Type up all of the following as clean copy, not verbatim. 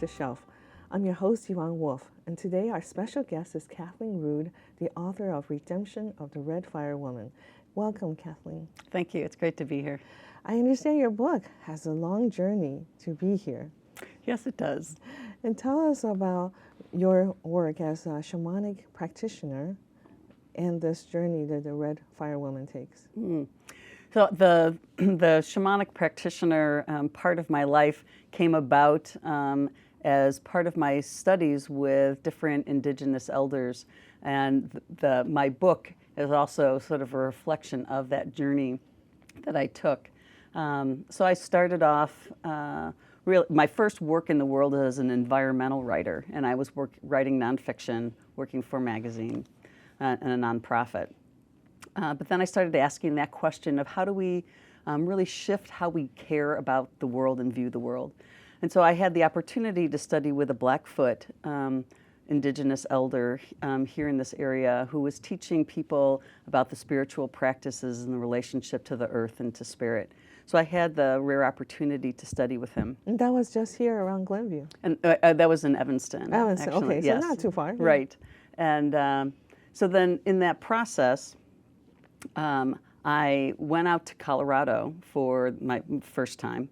the Shelf. I'm your host, Yvonne Wolf, and today our special guest is Kathleen Rude, the author of Redemption of the Red Fire Woman. Welcome, Kathleen. Thank you. It's great to be here. I understand your book has a long journey to be here. Yes, it does. And tell us about your work as a shamanic practitioner and this journey that the Red Fire Woman takes. So the shamanic practitioner part of my life came about as part of my studies with different indigenous elders, and my book is also sort of a reflection of that journey that I took. So I started off, my first work in the world as an environmental writer, and I was writing nonfiction, working for a magazine and a nonprofit. But then I started asking that question of how do we really shift how we care about the world and view the world. And so I had the opportunity to study with a Blackfoot indigenous elder here in this area who was teaching people about the spiritual practices and the relationship to the earth and to spirit. So I had the rare opportunity to study with him. And that was just here around Glenview. And that was in Evanston. Evanston, actually. okay, Yes. so not too far. Right. And so then in that process, I went out to Colorado for my first time.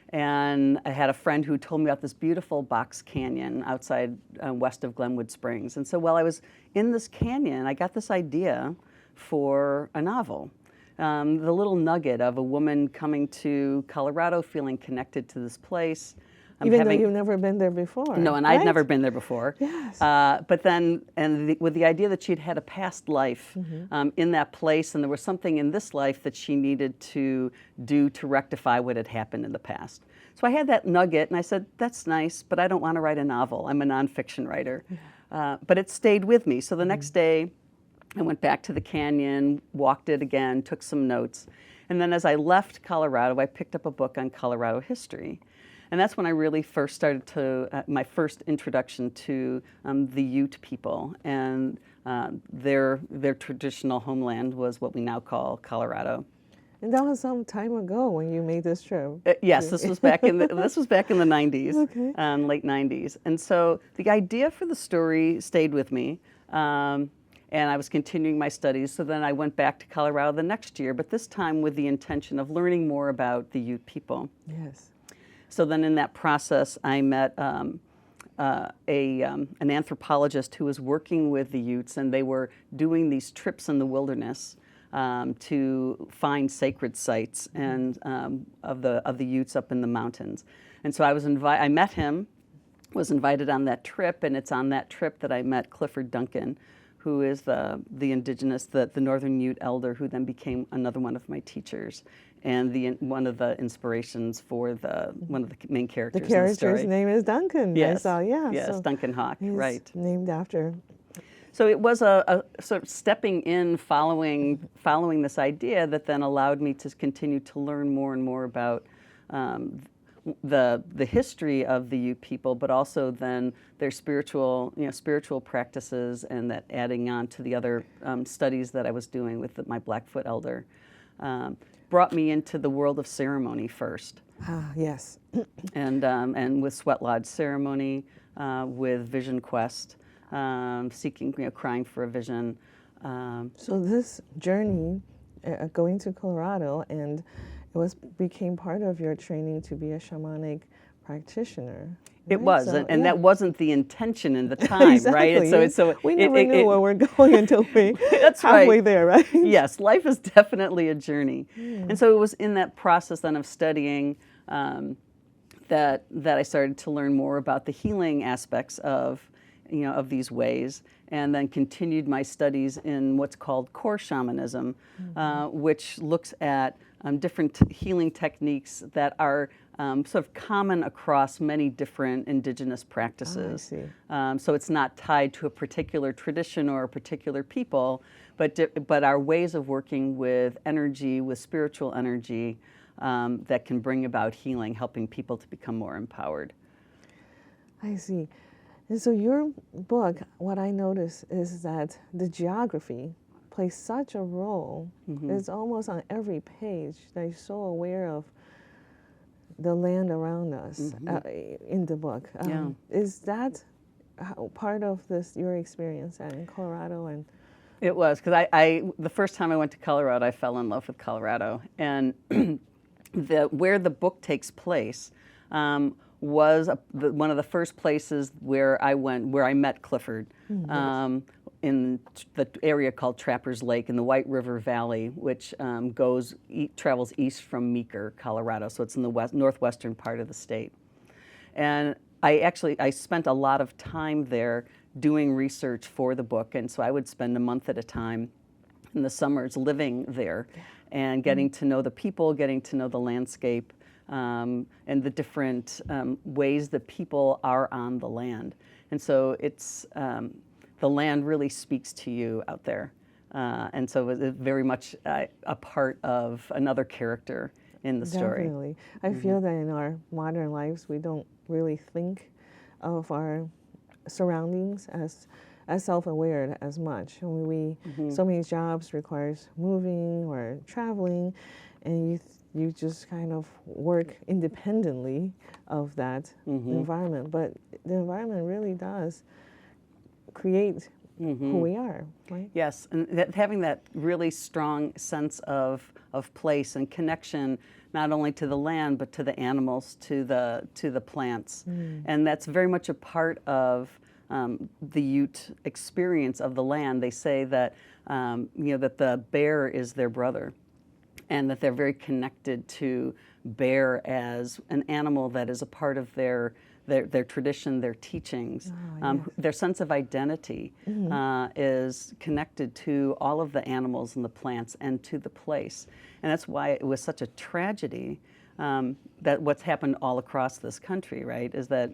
And I had a friend who told me about this beautiful box canyon outside west of Glenwood Springs. And so while I was in this canyon, I got this idea for a novel. The little nugget of a woman coming to Colorado, feeling connected to this place. Even though you've never been there before. No, and right? I'd never been there before. Yes. But then, with the idea that she'd had a past life in that place, and there was something in this life that she needed to do to rectify what had happened in the past. So I had that nugget, and I said, that's nice, but I don't want to write a novel. I'm a nonfiction writer. But it stayed with me. So the next day, I went back to the canyon, walked it again, took some notes. And then as I left Colorado, I picked up a book on Colorado history. And that's when I really first started my first introduction to the Ute people. And their traditional homeland was what we now call Colorado. And that was some time ago when you made this trip. Yes, this was back in the 90s, Okay. late 90s. And so the idea for the story stayed with me. And I was continuing my studies, so then I went back to Colorado the next year, but this time with the intention of learning more about the Ute people. Yes. So then in that process, I met an anthropologist who was working with the Utes, and they were doing these trips in the wilderness to find sacred sites and of the Utes up in the mountains. And so I met him, was invited on that trip, and it's on that trip that I met Clifford Duncan, who is the indigenous, the Northern Ute elder, who then became another one of my teachers, and one of the inspirations for one of the main characters. The character's in the story. name is Duncan. Yes, Yes, so Duncan Hawk, he's right? Named after. So it was a sort of stepping in, following this idea that then allowed me to continue to learn more and more about the history of the Ute people, but also then their spiritual practices, and that adding on to the other studies that I was doing with my Blackfoot elder, brought me into the world of ceremony first. Ah, yes. and with Sweat Lodge ceremony, with Vision Quest, seeking, crying for a vision. So this journey, going to Colorado, and it became part of your training to be a shamanic practitioner. It right? was, So, and yeah. that wasn't the intention in the time, right? Exactly. And so we never knew where we're going until we That's halfway right. there, right? Yes, life is definitely a journey. And so it was in that process then of studying that I started to learn more about the healing aspects of these ways, and then continued my studies in what's called core shamanism, which looks at different healing techniques that are sort of common across many different indigenous practices. I see. So it's not tied to a particular tradition or a particular people, but our ways of working with energy, with spiritual energy, that can bring about healing, helping people to become more empowered. I see. And so your book, what I notice is that the geography plays such a role. It's almost on every page that you're so aware of the land around us in the book. Yeah. Is that part of your experience in Colorado? And It was, because I the first time I went to Colorado, I fell in love with Colorado. And where the book takes place was one of the first places where I went, where I met Clifford, in the area called Trappers Lake in the White River Valley, which travels east from Meeker, Colorado. So it's in the northwestern part of the state. And I spent a lot of time there doing research for the book, and so I would spend a month at a time in the summers living there and getting to know the people, getting to know the landscape, and the different ways that people are on the land. And so it's the land really speaks to you out there. And so it was very much a part of another character in the story. Definitely. I feel that in our modern lives, we don't really think of our surroundings as self-aware as much. So many jobs requires moving or traveling, and you just kind of work independently of that environment. But the environment really does create who we are, right? Yes, and having that really strong sense of place and connection, not only to the land but to the animals, to the plants, and that's very much a part of the Ute experience of the land. They say that that the bear is their brother, and that they're very connected to bear as an animal that is a part of their tradition, their teachings. Their sense of identity is connected to all of the animals and the plants and to the place. And that's why it was such a tragedy that what's happened all across this country, right, is that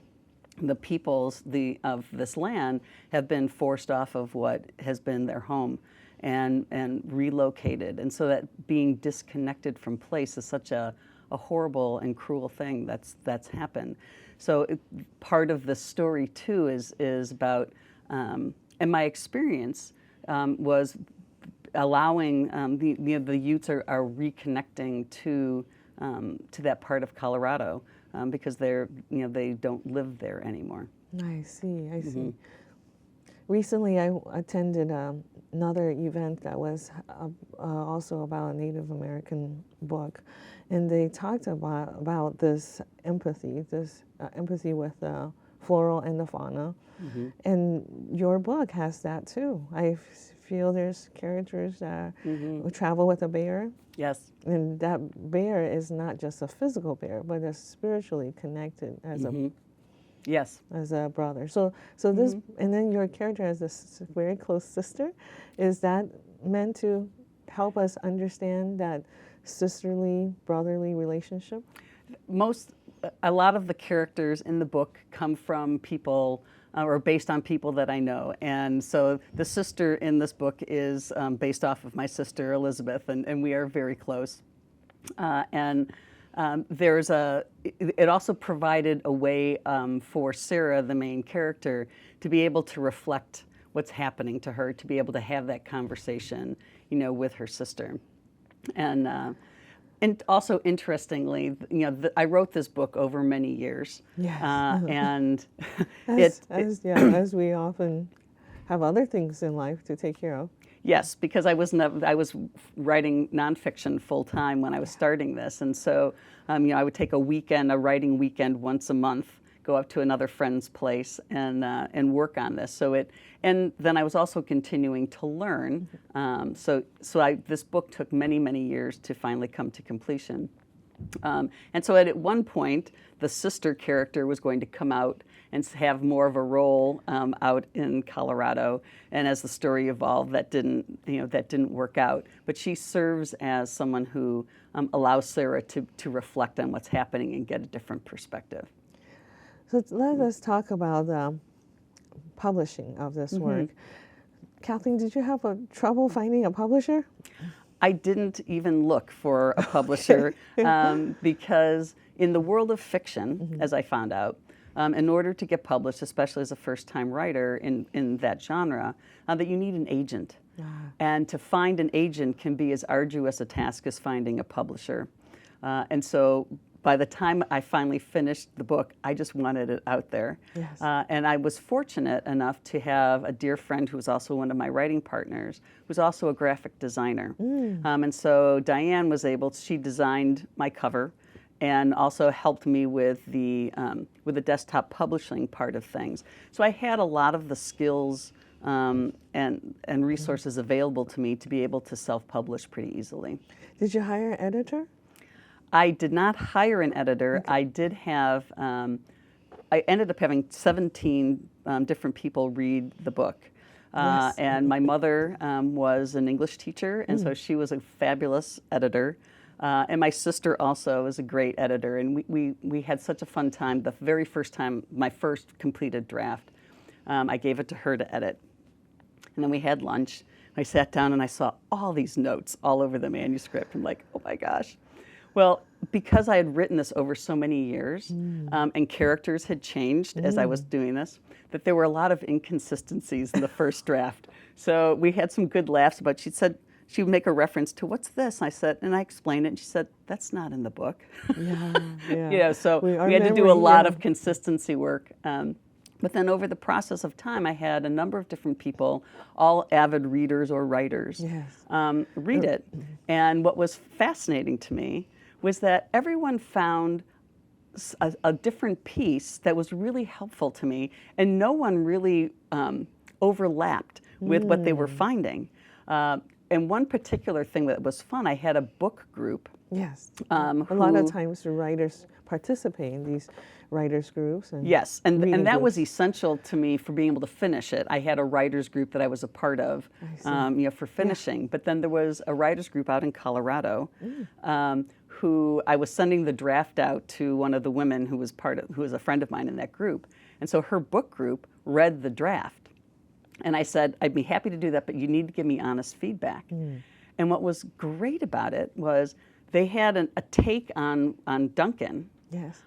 the peoples of this land have been forced off of what has been their home and relocated. And so that being disconnected from place is such a horrible and cruel thing that's happened. So part of the story too is about, and my experience was allowing the Utes are reconnecting to that part of Colorado because they don't live there anymore. I see. Recently, I attended another event that was also about a Native American book, and they talked about this empathy with the floral and the fauna, and your book has that too. I feel there's characters that travel with a bear. Yes. And that bear is not just a physical bear, but is spiritually connected as a brother. So this, and then your character has this very close sister. Is that meant to help us understand that sisterly, brotherly relationship? A lot of the characters in the book come from people or based on people that I know. And so the sister in this book is based off of my sister Elizabeth, and we are very close. It also provided a way for Sarah, the main character, to be able to reflect what's happening to her, to be able to have that conversation, with her sister. And also, interestingly, I wrote this book over many years. Yes. And as we often have other things in life to take care of. Yes, because I was writing nonfiction full time when I was starting this, and so I would take a writing weekend once a month, go up to another friend's place and work on this. And then I was also continuing to learn. This book took many years to finally come to completion. And so at one point, the sister character was going to come out and have more of a role out in Colorado. And as the story evolved, that didn't work out. But she serves as someone who allows Sarah to reflect on what's happening and get a different perspective. So let us talk about the publishing of this work. Kathleen, did you have trouble finding a publisher? I didn't even look for a publisher because in the world of fiction, as I found out, in order to get published, especially as a first-time writer in that genre, that you need an agent. And to find an agent can be as arduous a task as finding a publisher. And so by the time I finally finished the book, I just wanted it out there. Yes. And I was fortunate enough to have a dear friend who was also one of my writing partners, who's also a graphic designer. And so Diane was she designed my cover and also helped me with the desktop publishing part of things. So I had a lot of the skills and resources available to me to be able to self-publish pretty easily. Did you hire an editor? I did not hire an editor. Okay. I did have, I ended up having 17 different people read the book. Yes. And my mother was an English teacher, and so she was a fabulous editor. And my sister also is a great editor, and we had such a fun time. The very first time, my first completed draft, I gave it to her to edit. And then we had lunch. I sat down and I saw all these notes all over the manuscript. I'm like, oh my gosh. Well, because I had written this over so many years and characters had changed as I was doing this, that there were a lot of inconsistencies in the first draft. So we had some good laughs about, she would make a reference to, what's this? And I explained it, and she said, that's not in the book. Yeah. So we had to do a lot of consistency work. But then over the process of time, I had a number of different people, all avid readers or writers, read it. And what was fascinating to me was that everyone found a different piece that was really helpful to me, and no one really overlapped with what they were finding. And one particular thing that was fun, I had a book group. Yes. A lot of times the writers participate in these writers groups. And yes, and that groups. was essential to me for being able to finish it. I had a writers group that I was a part of, for finishing. But then there was a writers group out in Colorado, who I was sending the draft out to one of the women who was a friend of mine in that group, and so her book group read the draft, and I said, I'd be happy to do that, but you need to give me honest feedback. And what was great about it was they had a take on Duncan. Yes.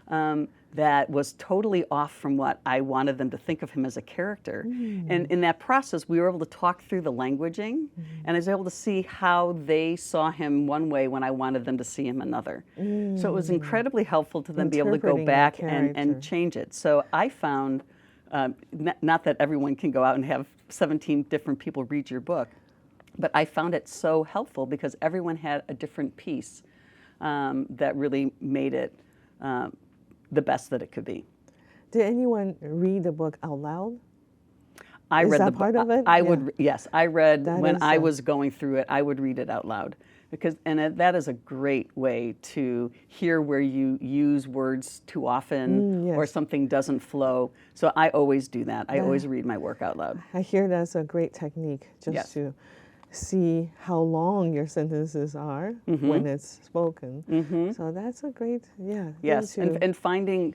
That was totally off from what I wanted them to think of him as a character. And in that process, we were able to talk through the languaging, and I was able to see how they saw him one way when I wanted them to see him another. So it was incredibly helpful to them be able to go back and change it. So I found, not that everyone can go out and have 17 different people read your book, but I found it so helpful because everyone had a different piece that really made it the best that it could be. Did anyone read the book out loud? I read that the part of it? I would, yes. I read That when is I was going through it. I would read it out loud that is a great way to hear where you use words too often or something doesn't flow. So I always do that. I always read my work out loud. I hear that's a great technique just to see how long your sentences are when it's spoken. So that's a great, Yes, and finding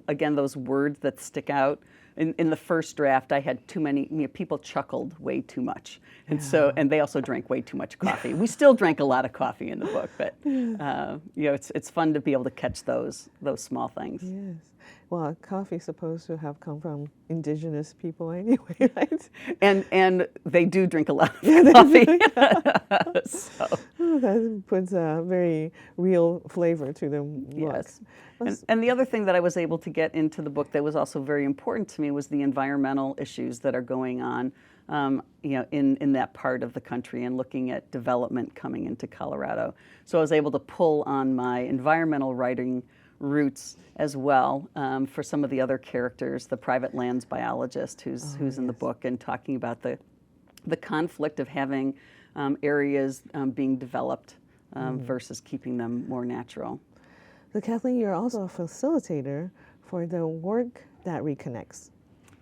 again those words that stick out. In the first draft, I had too many. People chuckled way too much, and they also drank way too much coffee. We still drank a lot of coffee in the book, but it's fun to be able to catch those small things. Yes. Well, coffee's supposed to have come from indigenous people anyway, right? And they do drink a lot of coffee. So. That puts a very real flavor to the book. Yes. And the other thing that I was able to get into the book that was also very important to me was the environmental issues that are going on in that part of the country and looking at development coming into Colorado. So I was able to pull on my environmental writing roots as well for some of the other characters, the private lands biologist who's in the book, and talking about the conflict of having areas being developed versus keeping them more natural. So Kathleen, you're also a facilitator for the Work That Reconnects.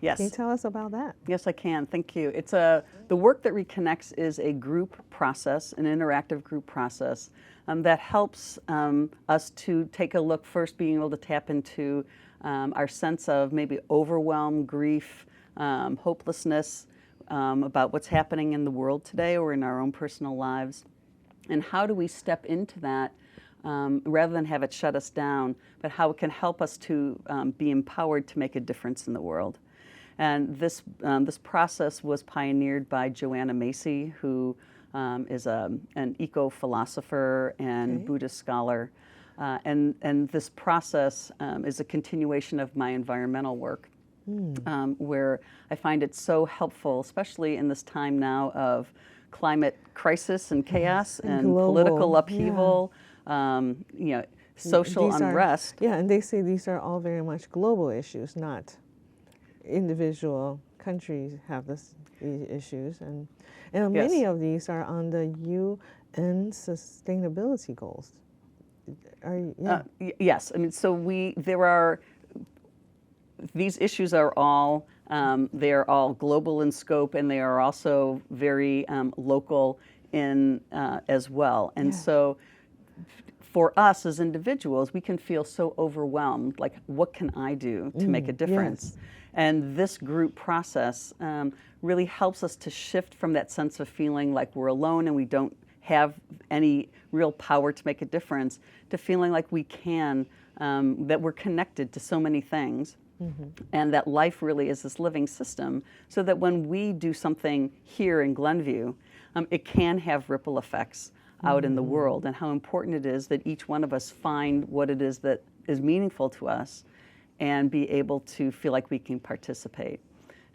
Yes. Can you tell us about that? Yes, I can. Thank you. It's the Work That Reconnects is a group process, an interactive group process that helps us to take a look first, being able to tap into our sense of maybe overwhelm, grief, hopelessness about what's happening in the world today or in our own personal lives, and how do we step into that rather than have it shut us down, but how it can help us to be empowered to make a difference in the world. And this process was pioneered by Joanna Macy, who is an eco-philosopher and Buddhist scholar. And this process is a continuation of my environmental work, where I find it so helpful, especially in this time now of climate crisis and chaos and global, political upheaval, social unrest. And they say these are all very much global issues, not individual countries have these issues. And many of these are on the UN sustainability goals. Yes, I mean, so these issues are all, they are all global in scope, and they are also very local in as well. And so for us as individuals, we can feel so overwhelmed, like, what can I do to make a difference? Yes. And this group process really helps us to shift from that sense of feeling like we're alone and we don't have any real power to make a difference, to feeling like we can, that we're connected to so many things, and that life really is this living system, so that when we do something here in Glenview, it can have ripple effects out in the world, and how important it is that each one of us find what it is that is meaningful to us and be able to feel like we can participate.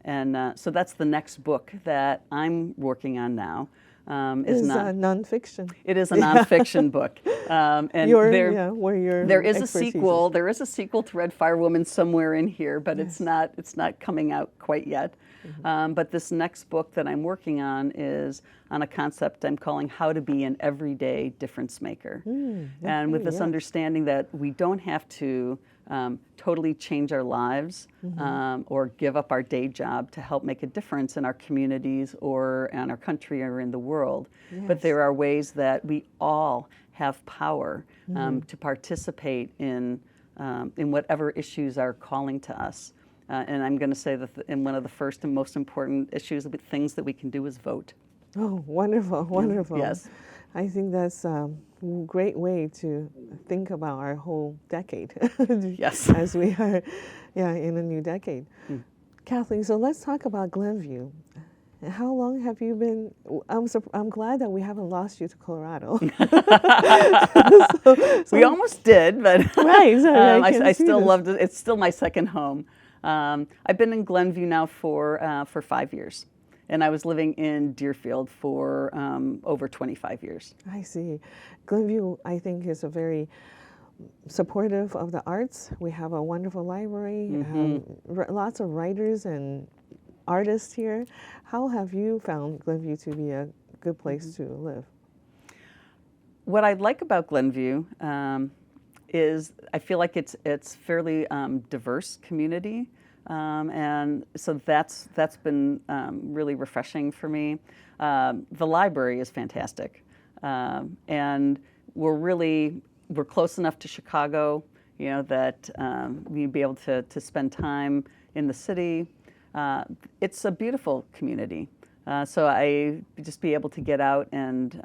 And so that's the next book that I'm working on now. Is nonfiction. It is a nonfiction book, and there is a sequel. There is a sequel to Red Fire Woman somewhere in here, but it's not coming out quite yet. But this next book that I'm working on is on a concept I'm calling "How to Be an Everyday Difference Maker," and with this understanding that we don't have to totally change our lives or give up our day job to help make a difference in our communities or in our country or in the world. But there are ways that we all have power to participate in whatever issues are calling to us. And I'm going to say that in one of the first and most important issues, things that we can do is vote. Oh, wonderful, wonderful. Yes. I think that's a great way to think about our whole decade. Yes. As we are in a new decade. Kathleen, so let's talk about Glenview. How long have you been? I'm glad that we haven't lost you to Colorado. We almost did, but I still loved it. It's still my second home. I've been in Glenview now for 5 years. And I was living in Deerfield for over 25 years. I see. Glenview, I think, is a very supportive of the arts. We have a wonderful library, lots of writers and artists here. How have you found Glenview to be a good place to live? What I like about Glenview is I feel like it's fairly diverse community. And so that's been really refreshing for me. The library is fantastic, and we're close enough to Chicago, that we'd be able to spend time in the city. It's a beautiful community, so I just be able to get out and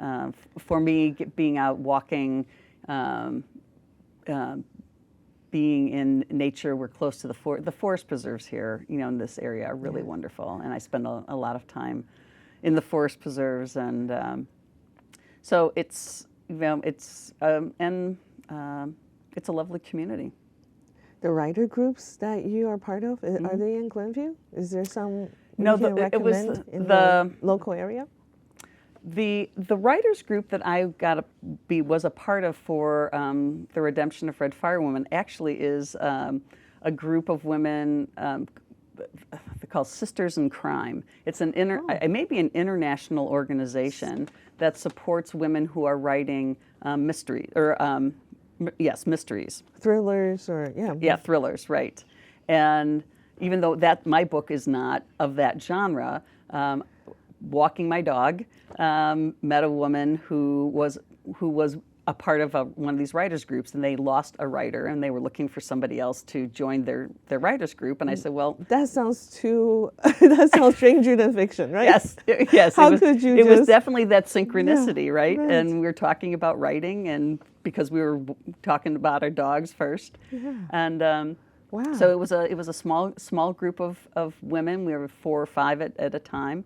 for me, being out walking. Being in nature, we're close to the forest preserves here, in this area are really wonderful, and I spend a lot of time in the forest preserves, and so it's a lovely community. The writer groups that you are part of, are they in Glenview? Is there some no? You can recommend in the local area? The writers group that I was a part of for the redemption of Red Fire Woman actually is a group of women they're called Sisters in Crime. It's it may be an international organization that supports women who are writing mystery or mysteries, thrillers, thrillers, right? And even though my book is not of that genre. Walking my dog, met a woman who was a part of one of these writers groups, and they lost a writer, and they were looking for somebody else to join their writers group. And I said, well, that sounds stranger than fiction, right? Yes. How could you? It was definitely that synchronicity, right? And we were talking about writing, and because we were talking about our dogs first, and. Wow. So it was a small group of women. We were 4 or 5 at a time.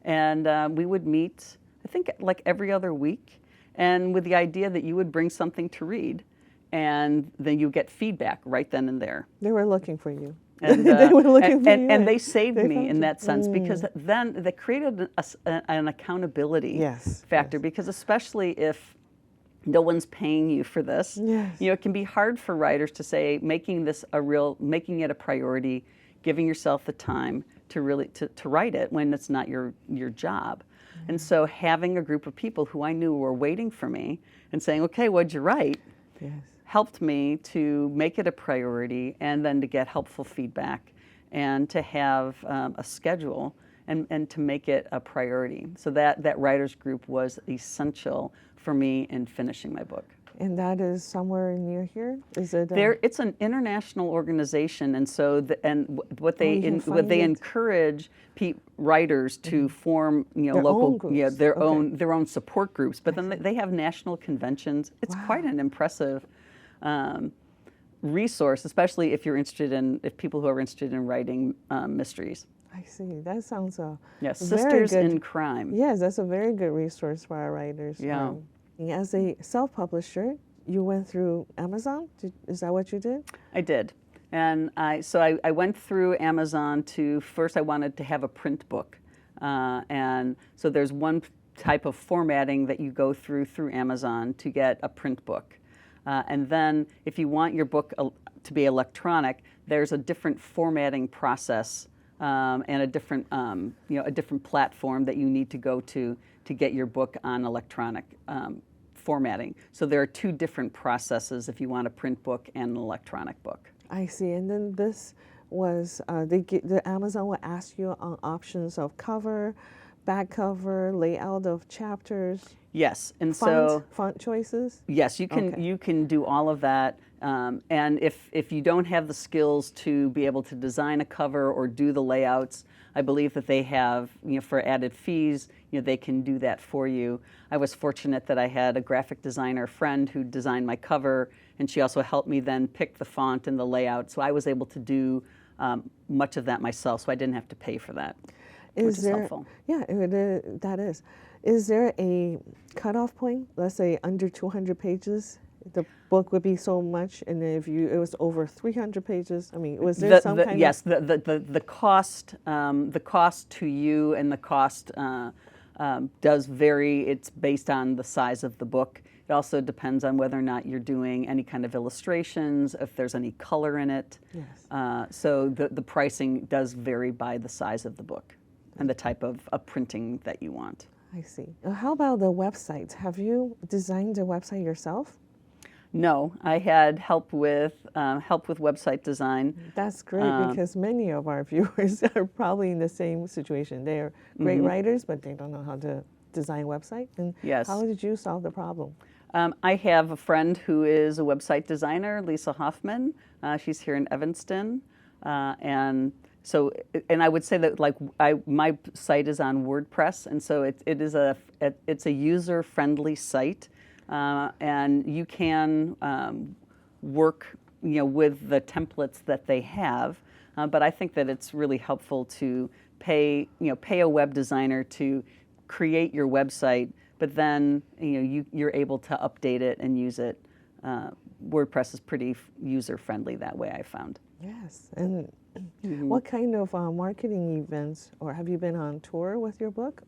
And we would meet, I think, like every other week, and with the idea that you would bring something to read. and then you get feedback right then and there. They were looking for you. And, they were looking for you. and they saved They me found in you. that sense because then they created an accountability Yes, factor, yes. because especially if no one's paying you for this, Yes. it can be hard for writers to say making it a priority, giving yourself the time to really to write it when it's not your job. And so having a group of people who I knew were waiting for me and saying, okay, what'd you write? Yes. Helped me to make it a priority, and then to get helpful feedback, and to have a schedule, and to make it a priority. So that writers group was essential for me in finishing my book. And that is somewhere near here? Is it? It's an international organization, and so what they you can find it. encourage writers to form Their local own groups. their Okay. their own support groups. But then they have national conventions. It's quite an impressive resource, especially if people who are interested in writing mysteries. I see. That sounds Yes, very Sisters good. in Crime. Yes, that's a very good resource for our writers. Yeah. As a self-publisher, you went through Amazon? Is that what you did? I did. And I went through Amazon first I wanted to have a print book. And so there's one type of formatting that you go through Amazon to get a print book. And then if you want your book to be electronic, there's a different formatting process and a different platform that you need to go to get your book on electronic formatting. So there are two different processes if you want a print book and an electronic book. I see. And then this was, the Amazon will ask you on options of cover, back cover, layout of chapters. Yes, and so font choices. yes, you can do all of that. And if you don't have the skills to be able to design a cover or do the layouts, I believe that they have, for added fees, they can do that for you. I was fortunate that I had a graphic designer friend who designed my cover, and she also helped me then pick the font and the layout. So I was able to do much of that myself, so I didn't have to pay for that, which is helpful. Yeah, that is. Is there a cutoff point? Let's say under 200 pages, the book would be so much, and if it was over 300 pages, I mean, was there some kind yes, of... the cost to you and the cost does vary. It's based on the size of the book. It also depends on whether or not you're doing any kind of illustrations, if there's any color in it. Yes. So the pricing does vary by the size of the book and the type of printing that you want. I see. How about the websites? Have you designed a website yourself? No, I had help with website design. That's great, because many of our viewers are probably in the same situation. They are great writers, but they don't know how to design a website. And Yes. how did you solve the problem? I have a friend who is a website designer, Lisa Hoffman. She's here in Evanston, and I would say that my site is on WordPress, and so it's a user-friendly site, and you can work with the templates that they have. But I think that it's really helpful to pay a web designer to create your website, but then you're able to update it and use it. WordPress is pretty user-friendly that way, I found. Yes. And what kind of marketing events, or have you been on tour with your book?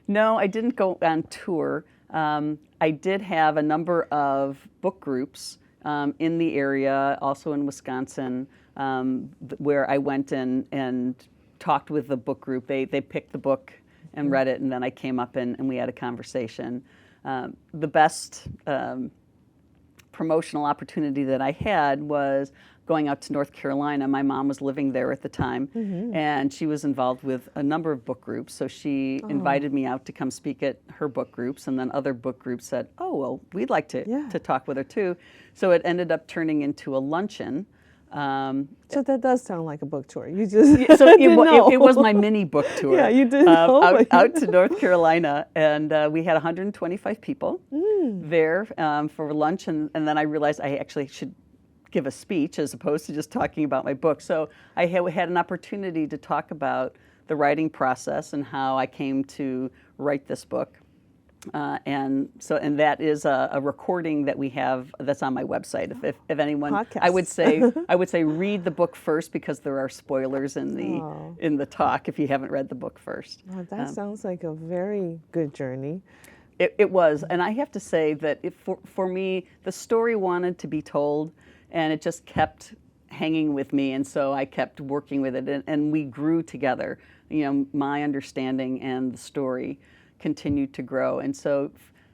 No, I didn't go on tour. I did have a number of book groups in the area, also in Wisconsin, where I went and talked with the book group. They picked the book and read it, and then I came up and we had a conversation. The best promotional opportunity that I had was going out to North Carolina. My mom was living there at the time, and she was involved with a number of book groups. So she invited me out to come speak at her book groups, and then other book groups said, oh, well, we'd like to talk with her too. So it ended up turning into a luncheon. So that does sound like a book tour. You just it was my mini book tour. Yeah, you didn't know. Out to North Carolina, and we had 125 people there for lunch, and then I realized I actually should give a speech as opposed to just talking about my book. So I had an opportunity to talk about the writing process and how I came to write this book. And that is a recording that we have that's on my website. If anyone, Podcast. I would say read the book first, because there are spoilers in the talk if you haven't read the book first. Oh, that sounds like a very good journey. It was, and I have to say that for me, the story wanted to be told, and it just kept hanging with me, and so I kept working with it, and we grew together. You know, my understanding and the story continued to grow, and so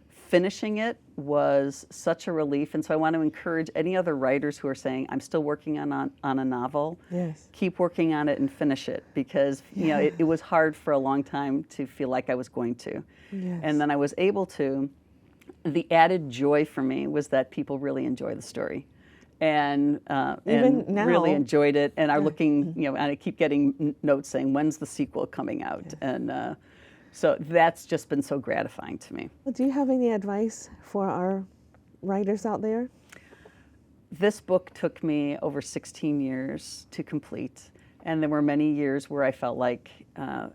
finishing it was such a relief. And so I want to encourage any other writers who are saying, I'm still working on a novel. Yes. Keep working on it and finish it, because you know it was hard for a long time to feel like I was going to. Yes. And then I was able to. The added joy for me was that people really enjoy the story, and now, really enjoyed it, and are looking, you know, and I keep getting notes saying, when's the sequel coming out? Yes. And so that's just been so gratifying to me. Well, do you have any advice for our writers out there? This book took me over 16 years to complete, and there were many years where I felt like,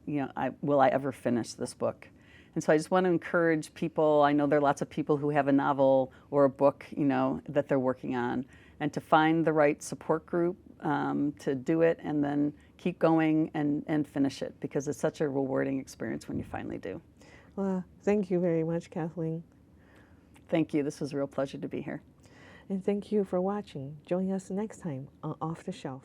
you know, will I ever finish this book? And so I just want to encourage people. I know there are lots of people who have a novel or a book, you know, that they're working on, and to find the right support group to do it, and then keep going and finish it, because it's such a rewarding experience when you finally do. Well, thank you very much, Kathleen. Thank you. This was a real pleasure to be here. And thank you for watching. Join us next time on Off the Shelf.